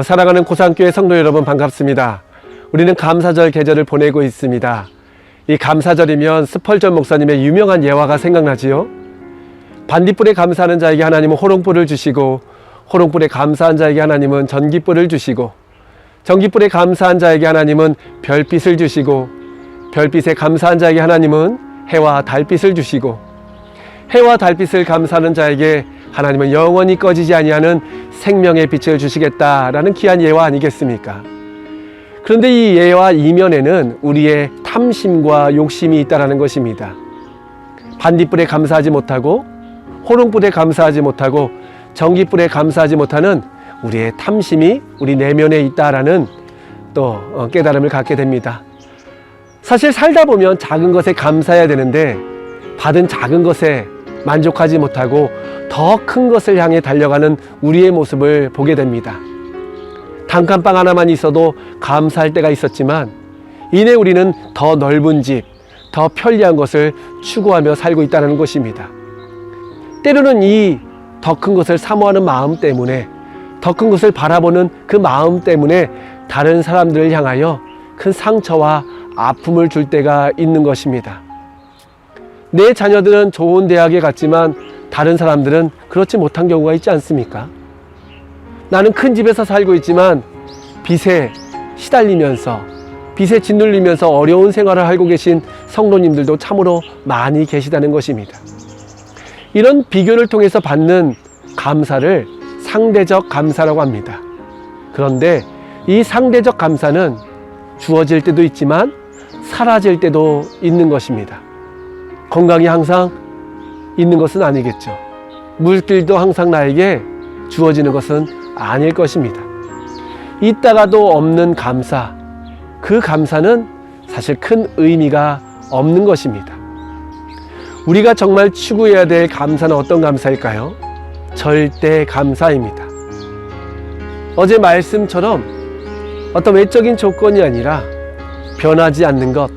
사랑하는 고산교회 성도 여러분 반갑습니다. 우리는 감사절 계절을 보내고 있습니다. 이 감사절이면 스펄전 목사님의 유명한 예화가 생각나지요. 반딧불에 감사하는 자에게 하나님은 호롱불을 주시고, 호롱불에 감사한 자에게 하나님은 전깃불을 주시고, 전깃불에 감사한 자에게 하나님은 별빛을 주시고, 별빛에 감사한 자에게 하나님은 해와 달빛을 주시고, 해와 달빛을 감사하는 자에게 하나님은 영원히 꺼지지 아니하는 생명의 빛을 주시겠다라는 귀한 예화 아니겠습니까? 그런데 이 예화 이면에는 우리의 탐심과 욕심이 있다는 것입니다. 반딧불에 감사하지 못하고, 호롱불에 감사하지 못하고, 전깃불에 감사하지 못하는 우리의 탐심이 우리 내면에 있다라는 또 깨달음을 갖게 됩니다. 사실 살다 보면 작은 것에 감사해야 되는데, 받은 작은 것에 만족하지 못하고 더 큰 것을 향해 달려가는 우리의 모습을 보게 됩니다. 단칸방 하나만 있어도 감사할 때가 있었지만, 이내 우리는 더 넓은 집, 더 편리한 것을 추구하며 살고 있다는 것입니다. 때로는 이 더 큰 것을 사모하는 마음 때문에, 더 큰 것을 바라보는 그 마음 때문에 다른 사람들을 향하여 큰 상처와 아픔을 줄 때가 있는 것입니다. 내 자녀들은 좋은 대학에 갔지만 다른 사람들은 그렇지 못한 경우가 있지 않습니까? 나는 큰 집에서 살고 있지만 빚에 시달리면서, 빚에 짓눌리면서 어려운 생활을 하고 계신 성도님들도 참으로 많이 계시다는 것입니다. 이런 비교를 통해서 받는 감사를 상대적 감사라고 합니다. 그런데 이 상대적 감사는 주어질 때도 있지만 사라질 때도 있는 것입니다. 건강이 항상 있는 것은 아니겠죠. 물길도 항상 나에게 주어지는 것은 아닐 것입니다. 있다가도 없는 감사, 그 감사는 사실 큰 의미가 없는 것입니다. 우리가 정말 추구해야 될 감사는 어떤 감사일까요? 절대 감사입니다. 어제 말씀처럼 어떤 외적인 조건이 아니라 변하지 않는 것,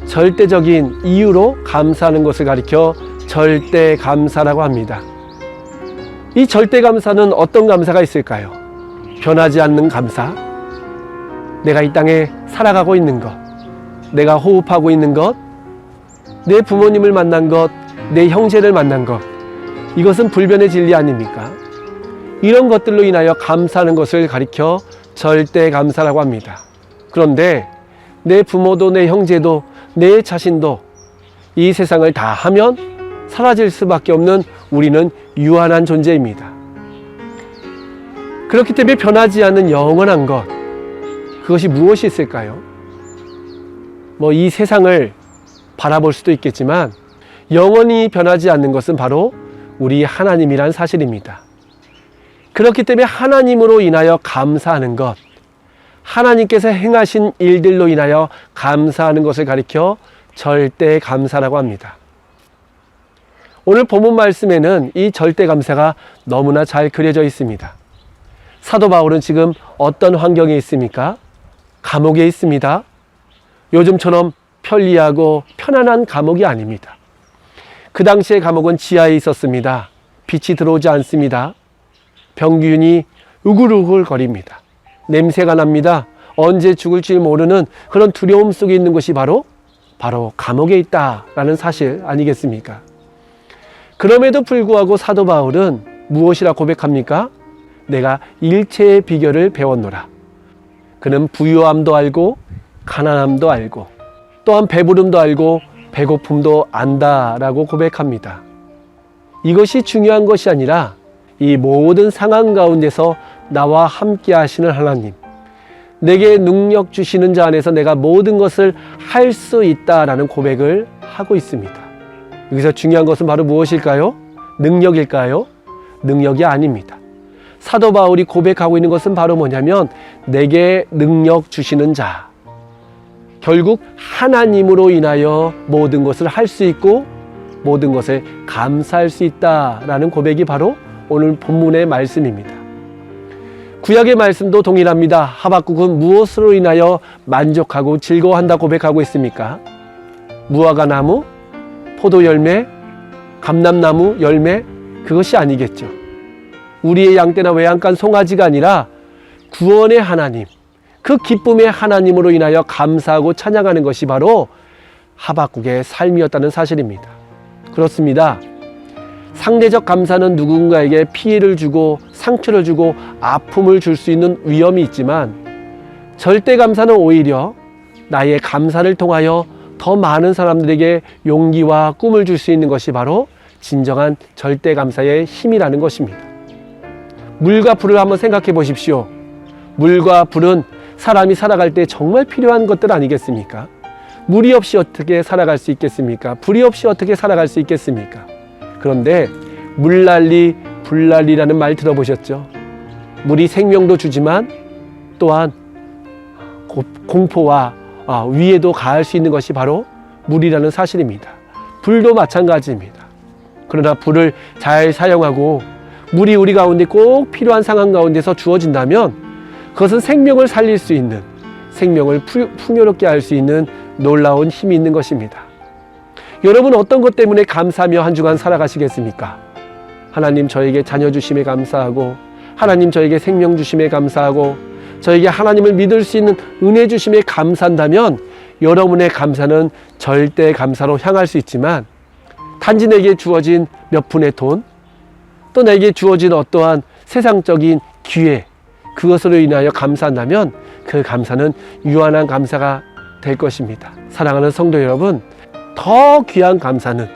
절대적인 이유로 감사하는 것을 가리켜 절대 감사라고 합니다. 이 절대 감사는 어떤 감사가 있을까요? 변하지 않는 감사, 내가 이 땅에 살아가고 있는 것, 내가 호흡하고 있는 것, 내 부모님을 만난 것, 내 형제를 만난 것, 이것은 불변의 진리 아닙니까? 이런 것들로 인하여 감사하는 것을 가리켜 절대 감사라고 합니다. 그런데 내 부모도, 내 형제도, 내 자신도 이 세상을 다 하면 사라질 수밖에 없는 우리는 유한한 존재입니다. 그렇기 때문에 변하지 않는 영원한 것, 그것이 무엇이 있을까요? 이 세상을 바라볼 수도 있겠지만 영원히 변하지 않는 것은 바로 우리 하나님이란 사실입니다. 그렇기 때문에 하나님으로 인하여 감사하는 것, 하나님께서 행하신 일들로 인하여 감사하는 것을 가리켜 절대 감사라고 합니다. 오늘 본문 말씀에는 이 절대 감사가 너무나 잘 그려져 있습니다. 사도 바울은 지금 어떤 환경에 있습니까? 감옥에 있습니다. 요즘처럼 편리하고 편안한 감옥이 아닙니다. 그 당시의 감옥은 지하에 있었습니다. 빛이 들어오지 않습니다. 병균이 우글우글 거립니다. 냄새가 납니다. 언제 죽을지 모르는 그런 두려움 속에 있는 것이 바로 감옥에 있다라는 사실 아니겠습니까? 그럼에도 불구하고 사도 바울은 무엇이라 고백합니까? 내가 일체의 비결을 배웠노라. 그는 부유함도 알고 가난함도 알고 또한 배부름도 알고 배고픔도 안다라고 고백합니다. 이것이 중요한 것이 아니라 이 모든 상황 가운데서 나와 함께 하시는 하나님, 내게 능력 주시는 자 안에서 내가 모든 것을 할 수 있다라는 고백을 하고 있습니다. 여기서 중요한 것은 바로 무엇일까요? 능력일까요? 능력이 아닙니다. 사도 바울이 고백하고 있는 것은 바로 뭐냐면 내게 능력 주시는 자, 결국 하나님으로 인하여 모든 것을 할 수 있고 모든 것을 감사할 수 있다라는 고백이 바로 오늘 본문의 말씀입니다. 구약의 말씀도 동일합니다. 하박국은 무엇으로 인하여 만족하고 즐거워한다 고백하고 있습니까? 무화과 나무, 포도 열매, 감람나무 열매, 그것이 아니겠죠. 우리의 양떼나 외양간 송아지가 아니라 구원의 하나님, 그 기쁨의 하나님으로 인하여 감사하고 찬양하는 것이 바로 하박국의 삶이었다는 사실입니다. 그렇습니다. 상대적 감사는 누군가에게 피해를 주고 상처를 주고 아픔을 줄 수 있는 위험이 있지만, 절대 감사는 오히려 나의 감사를 통하여 더 많은 사람들에게 용기와 꿈을 줄 수 있는 것이 바로 진정한 절대 감사의 힘이라는 것입니다. 물과 불을 한번 생각해 보십시오. 물과 불은 사람이 살아갈 때 정말 필요한 것들 아니겠습니까? 물이 없이 어떻게 살아갈 수 있겠습니까? 불이 없이 어떻게 살아갈 수 있겠습니까? 그런데 물난리 불난리라는 말 들어보셨죠? 물이 생명도 주지만 또한 공포와 위에도 가할 수 있는 것이 바로 물이라는 사실입니다. 불도 마찬가지입니다. 그러나 불을 잘 사용하고 물이 우리 가운데 꼭 필요한 상황 가운데서 주어진다면 그것은 생명을 살릴 수 있는, 생명을 풍요롭게 할 수 있는 놀라운 힘이 있는 것입니다. 여러분, 어떤 것 때문에 감사하며 한 주간 살아가시겠습니까? 하나님 저에게 자녀 주심에 감사하고, 하나님 저에게 생명 주심에 감사하고, 저에게 하나님을 믿을 수 있는 은혜 주심에 감사한다면 여러분의 감사는 절대 감사로 향할 수 있지만, 단지 내게 주어진 몇 푼의 돈, 또 내게 주어진 어떠한 세상적인 기회, 그것으로 인하여 감사한다면 그 감사는 유한한 감사가 될 것입니다. 사랑하는 성도 여러분, 더 귀한 감사는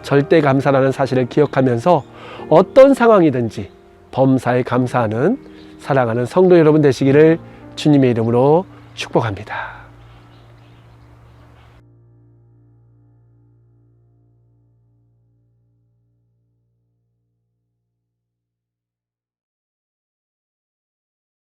절대 감사라는 사실을 기억하면서 어떤 상황이든지 범사에 감사하는 사랑하는 성도 여러분 되시기를 주님의 이름으로 축복합니다.